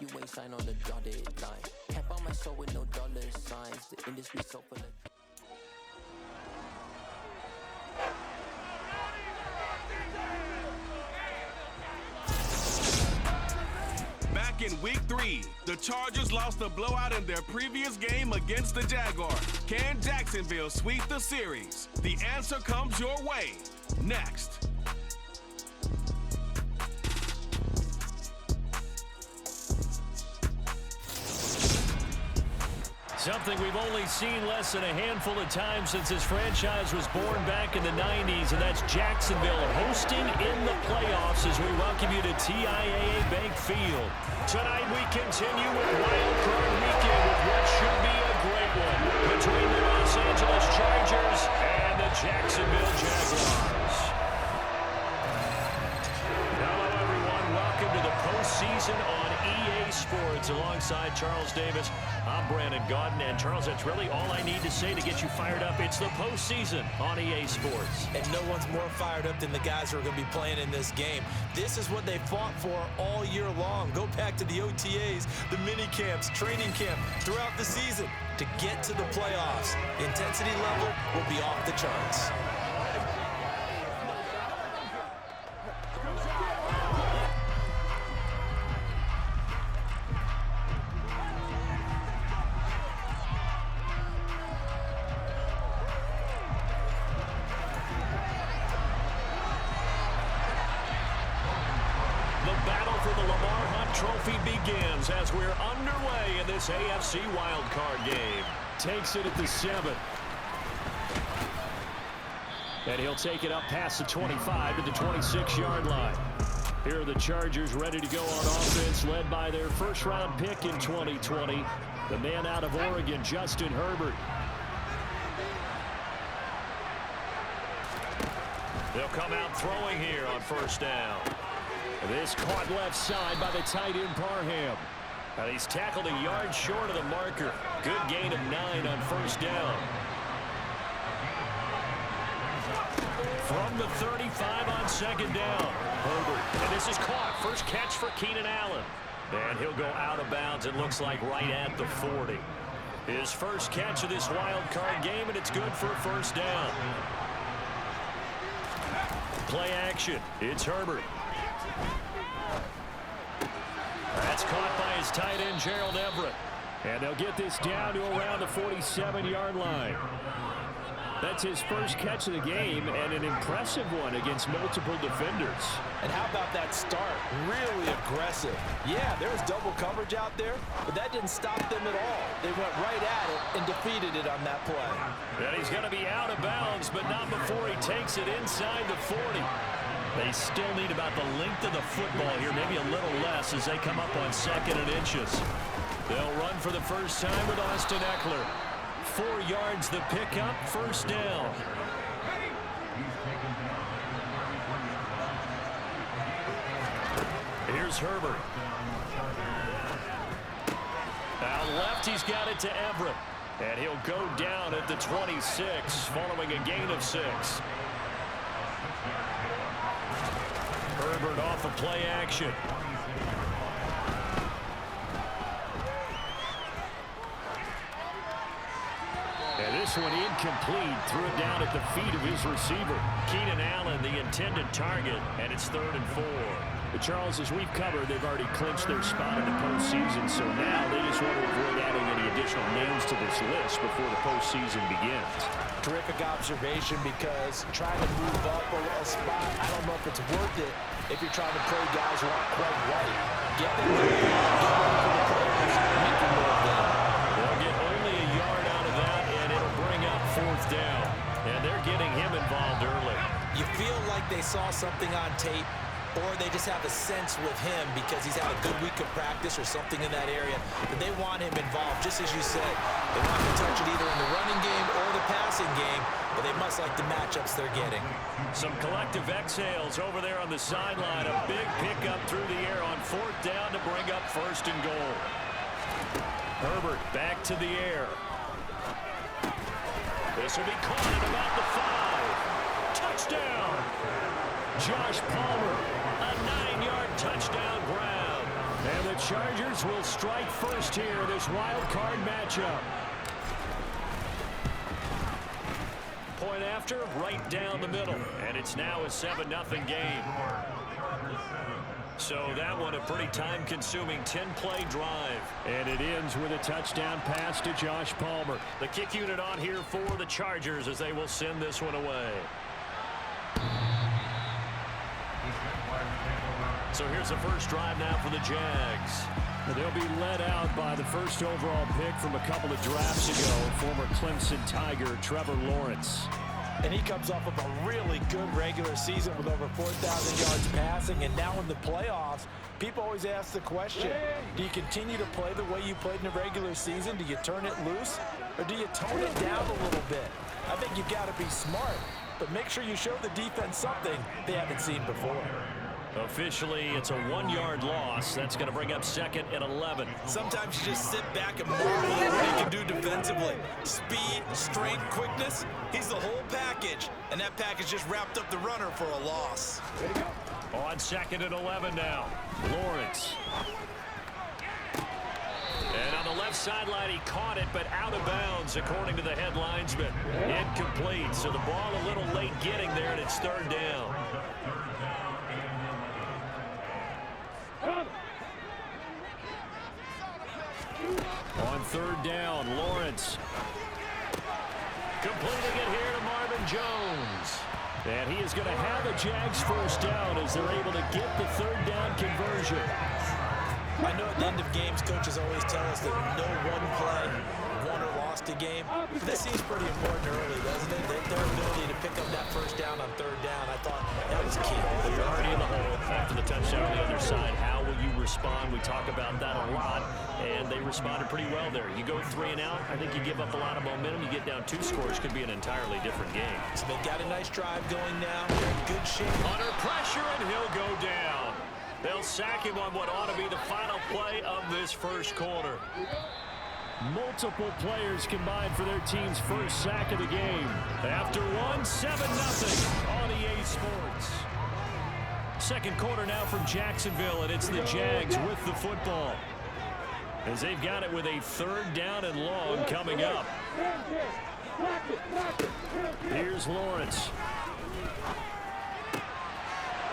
if you ain't sign on the dotted line. Can't buy my soul with no dollar signs. The industry's so full of... Back in week 3, the Chargers lost a blowout in their previous game against the Jaguars. Can Jacksonville sweep the series? The answer comes your way next. Something we've only seen less than a handful of times since this franchise was born back in the 90s, and that's Jacksonville hosting in the playoffs as we welcome you to TIAA Bank Field. Tonight we continue with Wild Card Weekend with what should be a great one between the Los Angeles Chargers and the Jacksonville Jaguars. Hello everyone, welcome to the postseason on EA Sports alongside Charles Davis. I'm Brandon Gaudin, and Charles, that's really all I need to say to get you fired up. It's the postseason on EA Sports. And no one's more fired up than the guys who are going to be playing in this game. This is what they fought for all year long. Go back to the OTAs, the mini camps, training camp, throughout the season to get to the playoffs. The intensity level will be off the charts. Trophy begins as we're underway in this AFC wildcard game. Takes it at the 7. And he'll take it up past the 25 to the 26-yard line. Here are the Chargers ready to go on offense, led by their first-round pick in 2020, the man out of Oregon, Justin Herbert. They'll come out throwing here on first down. This caught left side by the tight end Parham. And he's tackled a yard short of the marker. Good gain of 9 on first down. From the 35 on second down. Herbert. And this is caught. First catch for Keenan Allen. And he'll go out of bounds, it looks like, right at the 40. His first catch of this wild card game, and it's good for a first down. Play action. It's Herbert. That's caught by his tight end, Gerald Everett. And they'll get this down to around the 47-yard line. That's his first catch of the game, and an impressive one against multiple defenders. And how about that start? Really aggressive. Yeah, there was double coverage out there, but that didn't stop them at all. They went right at it and defeated it on that play. And he's going to be out of bounds, but not before he takes it inside the 40. They still need about the length of the football here, maybe a little less as they come up on 2nd and inches. They'll run for the first time with Austin Eckler. 4 yards the pickup, first down. Here's Herbert. Out left, he's got it to Everett. And he'll go down at the 26, following a gain of 6. Herbert off of play action. And this one incomplete. Threw it down at the feet of his receiver. Keenan Allen, the intended target, and it's 3rd and 4. But Charles, as we've covered, they've already clinched their spot in the postseason, so now they just want to avoid adding any additional names to this list before the postseason begins. Terrific observation, because trying to move up a spot, I don't know if it's worth it if you're trying to play guys who aren't quite right. Get them to the players, make them move them. They'll get only a yard out of that, and it'll bring up 4th down. And they're getting him involved early. You feel like they saw something on tape, or they just have a sense with him because he's had a good week of practice or something in that area, but they want him involved, just as you said. They want to touch it either in the running game or the passing game, but they must like the matchups they're getting. Some collective exhales over there on the sideline. A big pickup through the air on 4th down to bring up 1st and goal. Herbert back to the air. This will be caught at about the 5. Touchdown! Josh Palmer, a 9-yard touchdown grab. And the Chargers will strike first here, this wild card matchup. Point after, right down the middle. And it's now a 7-0 game. So that one a pretty time-consuming 10-play drive. And it ends with a touchdown pass to Josh Palmer. The kick unit on here for the Chargers as they will send this one away. So here's the first drive now for the Jags. They'll be led out by the first overall pick from a couple of drafts ago, former Clemson Tiger Trevor Lawrence. And he comes off of a really good regular season with over 4,000 yards passing. And now in the playoffs, people always ask the question, do you continue to play the way you played in the regular season? Do you turn it loose? Or do you tone it down a little bit? I think you've got to be smart, but make sure you show the defense something they haven't seen before. Officially, it's a 1-yard loss. That's going to bring up 2nd and 11. Sometimes you just sit back and marvel at what he can do defensively. Speed, strength, quickness, he's the whole package. And that package just wrapped up the runner for a loss. On 2nd and 11 now, Lawrence. And on the left sideline, he caught it, but out of bounds, according to the head linesman. Incomplete, so the ball a little late getting there, and it's 3rd down. On 3rd down, Lawrence. Completing it here to Marvin Jones. And he is going to have a Jags first down as they're able to get the 3rd down conversion. I know at the end of games, coaches always tell us that no one play won or lost a game. But this seems pretty important early, doesn't it? Their ability to pick up that first down on 3rd down, I thought that was key. You're already in the hole after the touchdown on the other side. How will you respond? We talk about that a lot, and they responded pretty well there. You go 3 and out, I think you give up a lot of momentum. You get down 2 scores, could be an entirely different game. So they got a nice drive going now. They're in good shape. Under pressure, and he'll go down. They'll sack him on what ought to be the final play of this first quarter. Multiple players combined for their team's first sack of the game. After one, 7-0 on EA Sports. Second quarter now from Jacksonville, and it's the Jags with the football. As they've got it with a 3rd down and long coming up. Here's Lawrence.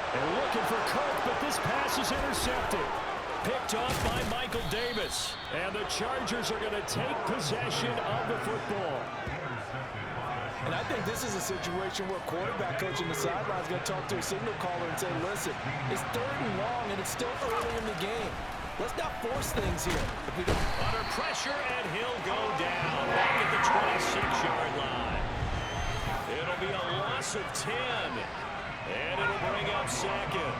And looking for Cook, but this pass is intercepted. Picked off by Michael Davis. And the Chargers are going to take possession of the football. And I think this is a situation where quarterback coach in the sideline is going to talk to a signal caller and say, listen, it's 3rd and long, and it's still early in the game. Let's not force things here. If we don't... Under pressure, and he'll go down back at the 26-yard line. It'll be a loss of 10. And it'll bring up 2nd.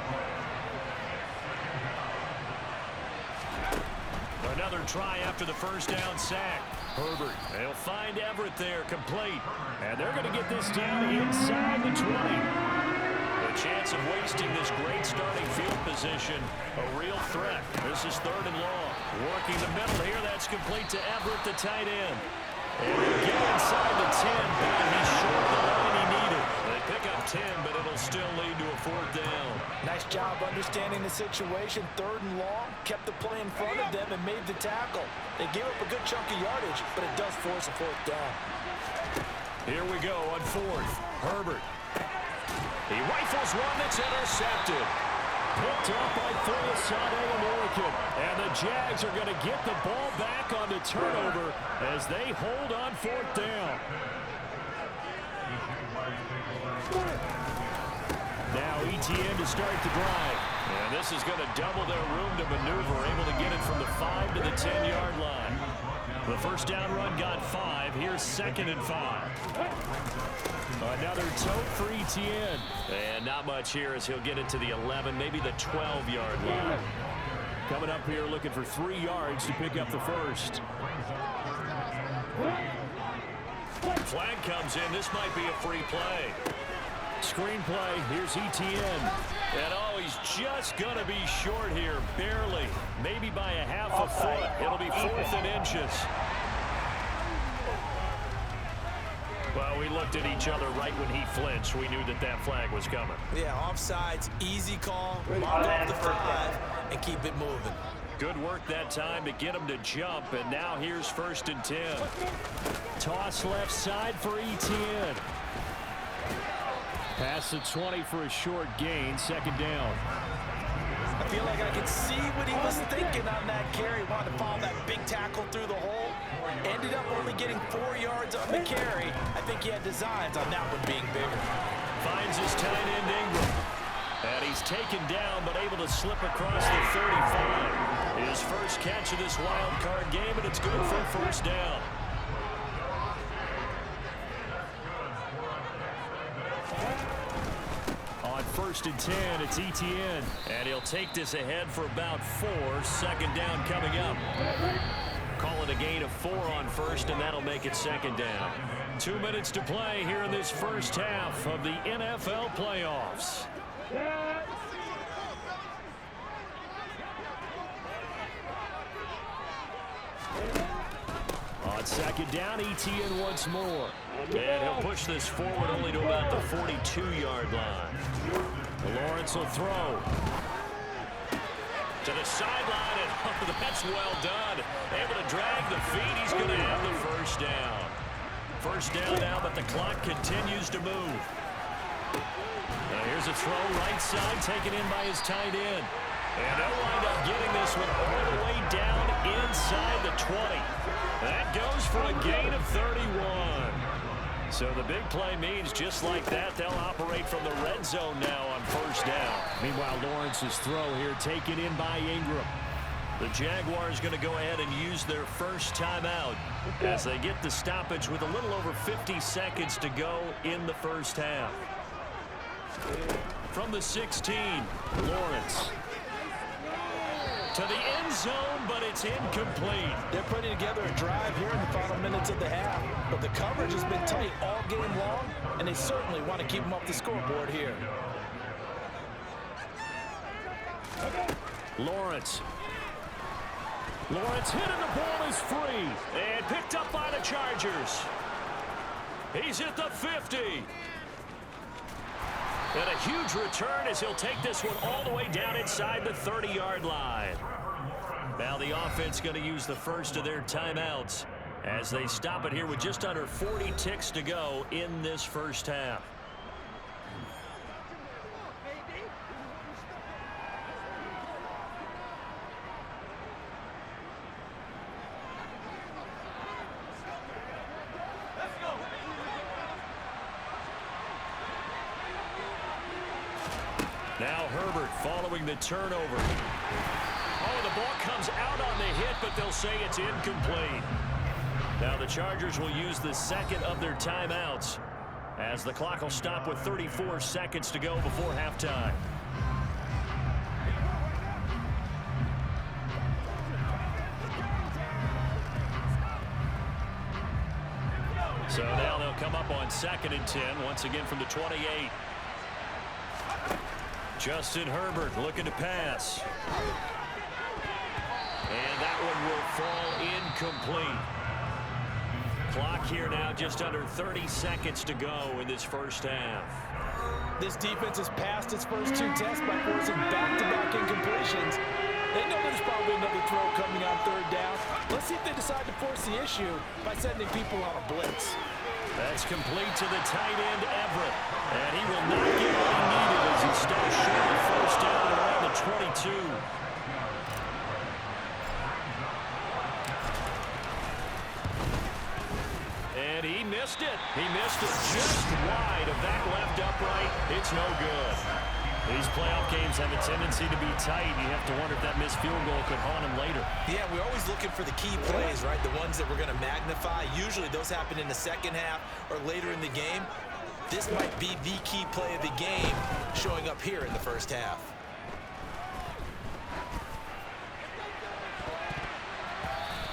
Another try after the first down sack. Herbert, they'll find Everett there, complete. And they're going to get this down inside the 20. A chance of wasting this great starting field position. A real threat. This is 3rd and long. Working the middle here, that's complete to Everett, the tight end. And he'll get inside the 10, but he's short of the line he needed. They pick up 10, but it'll still lead to a 4th down. Nice job understanding the situation. 3rd and long, kept the play in front of them and made the tackle. They gave up a good chunk of yardage, but it does force a 4th down. Here we go on 4th. Herbert. He rifles one that's intercepted. Picked up by American. And the Jags are going to get the ball back on the turnover as they hold on 4th down. Now ETN to start the drive. And this is going to double their room to maneuver, able to get it from the 5 to the 10-yard line. The first down run got 5. Here's 2nd and 5. Another tote for ETN. And not much here as he'll get it to the 11, maybe the 12-yard line. Coming up here looking for 3 yards to pick up the first. Flag comes in. This might be a free play. Screen play. Here's ETN. And oh, he's just going to be short here. Barely. Maybe by a half a foot. It'll be 4th and inches. Well, we looked at each other right when he flinched. We knew that that flag was coming. Yeah, offsides, easy call, mark off the 5, and keep it moving. Good work that time to get him to jump, and now here's 1st and 10. Toss left side for Etienne. Pass the 20 for a short gain, 2nd down. I feel like I could see what he was thinking on that carry. Wanted to follow that big tackle through the hole. Ended up only getting 4 yards on the carry. I think he had designs on that one being bigger. Finds his tight end Ingram. And he's taken down, but able to slip across the 35. His first catch of this wild card game, and it's good for 1st down. On 1st and 10, it's Etienne. And he'll take this ahead for about 4. 2nd down coming up. Call it a gain of 4 on 1st, and that'll make it 2nd down. 2 minutes to play here in this first half of the NFL playoffs. On 2nd down, Etienne once more. And he'll push this forward only to about the 42-yard line. Lawrence will throw. To the sideline, and that's well done. Able to drag the feet. He's going to have the 1st down. 1st down now, but the clock continues to move. Now here's a throw right side, taken in by his tight end. And they'll wind up getting this one all the way down inside the 20. That goes for a gain of 31. So the big play means just like that, they'll operate from the red zone now on 1st down. Meanwhile, Lawrence's throw here taken in by Ingram. The Jaguars going to go ahead and use their first timeout as they get the stoppage with a little over 50 seconds to go in the first half. From the 16, Lawrence. To the end zone, but it's incomplete. They're putting together a drive here in the final minutes of the half, but the coverage has been tight all game long, and they certainly want to keep them off the scoreboard here. Lawrence hit and the ball is free. And picked up by the Chargers. He's at the 50. And a huge return as he'll take this one all the way down inside the 30-yard line. Now the offense going to use the first of their timeouts as they stop it here with just under 40 ticks to go in this first half. Now Herbert following the turnover. Oh, the ball comes out on the hit, but they'll say it's incomplete. Now the Chargers will use the second of their timeouts as the clock will stop with 34 seconds to go before halftime. So now they'll come up on 2nd and 10, once again from the 28. Justin Herbert looking to pass. And that one will fall incomplete. Clock here now just under 30 seconds to go in this first half. This defense has passed its first 2 tests by forcing back-to-back incompletions. They know there's probably another throw coming on 3rd down. Let's see if they decide to force the issue by sending people on a blitz. That's complete to the tight end, Everett. And he will not get what he needed as he stops short of 1st down around the 22. And he missed it. He missed it just wide of that left upright. It's no good. These playoff games have a tendency to be tight. You have to wonder if that missed field goal could haunt him later. Yeah, we're always looking for the key plays, right? The ones that we're going to magnify. Usually those happen in the second half or later in the game. This might be the key play of the game showing up here in the first half.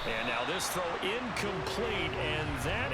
And now this throw incomplete, and that